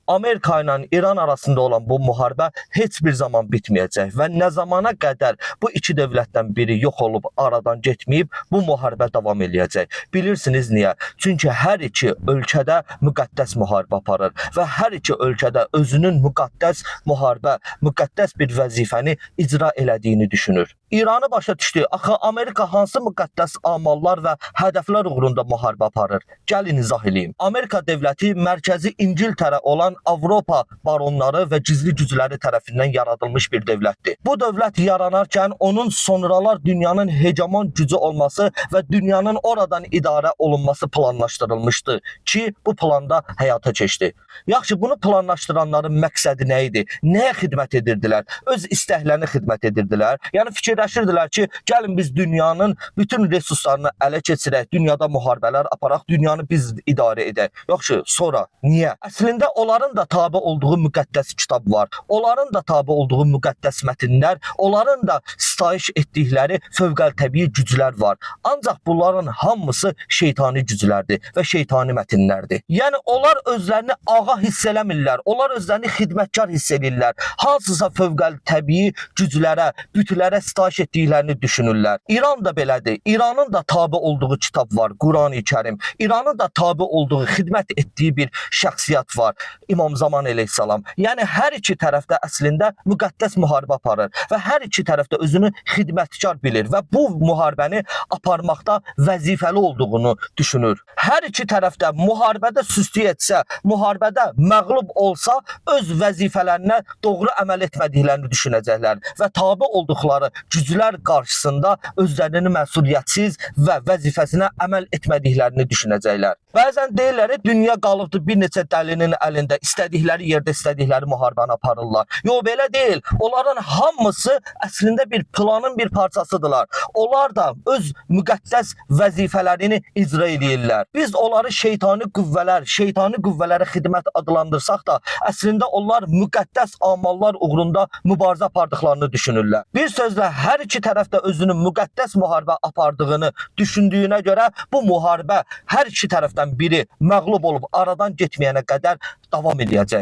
Amerika ilə İran arasında olan bu müharibə heç bir zaman bitməyəcək və nə zamana qədər bu iki dövlətdən biri yox olub aradan getməyib, bu müharibə davam eləyəcək. Bilirsiniz niyə? Çünki hər iki ölkədə müqəddəs müharibə aparır və hər iki ölkədə özünün müqəddəs müharibə, müqəddəs bir vəzifəni icra elədiyini düşünür. İranı başa düşdü. Axı Amerika hansı müqəddəs amallar və hədəflər uğrunda müharibə aparır? Gəlin izah edeyim. Amerika dövləti mərkəzi İngiltərə olan Avropa baronları və gizli gücləri tərəfindən yaradılmış bir dövlətdir. Bu dövlət yaranarkən onun sonralar dünyanın hegemon gücü olması və dünyanın oradan idarə olunması planlaşdırılmışdı ki, bu planda həyata keçdi. Yaxşı, bunu planlaşdıranların məqsədi nə idi? Nəyə xidmət edirdilər? Öz istəklərinə xidmət edirdilər. Yəni fikirləşirdilər ki, gəlin biz dünyanın bütün resurslarını ələ keçirək, dünyada müharibələr aparaq, dünyanı biz idarə edək. Yaxşı, sonra niyə? Əslində onların da tabe olduğu müqəddəs kitab var. Onların da tabe olduğu müqəddəs mətnlər, onların da sitayiş etdikləri fövqəltəbii güclər var. Ancaq bunların hamısı şeytani güclərdir və şeytani mətnlərdir. Yəni onlar özlərini ağa hiss eləmirlər. Onlar özlərini xidmətkar hiss edirlər. Hansısa fövqəltəbii güclərə, bütlərə sitayiş etdiklərini düşünürlər. İran da belədir. İranın da tabe olduğu kitab var, Qurani-Kərim. İranın da tabe olduğu, xidmət etdiyi bir şəxsiyyət var, İmam Zaman əleyhissalam. Yəni hər iki tərəfdə əslində müqəddəs müharibə aparır və hər iki tərəfdə özünü xidmətkar bilir və bu müharibəni aparmaqda vəzifəli olduğunu düşünür. Hər iki tərəfdə müharibədə süstü etsə, müharibədə məğlub olsa, öz vəzifələrinə doğru əməl etmədiklərini düşünəcəklər və tabe olduqları güclər qarşısında özlərini məsuliyyətsiz və vəzifəsinə əməl etmədiklərini düşünəcəklər. Bəzən deyirlər, dünya qalıbdır bir neçə dəlinin əlində, istədikləri yerdə istədikləri müharibəni aparırlar. Yox, belə deyil. Onların hamısı əslində bir planın bir parçasıdırlar. Onlar da öz müqəddəs vəzifələrini icra edirlər. Biz onları şeytani qüvvələrə xidmət adlandırsaq da, əslində onlar müqəddəs amallar uğrunda mübarizə apardıqlarını düşünürlər. Bir sözlə, hər iki tərəfdə özünün müqəddəs müharibə apardığını düşündüyünə görə bu müharibə hər iki tərəfdən biri məğlub olub aradan getməyənə qədər davam edəcək.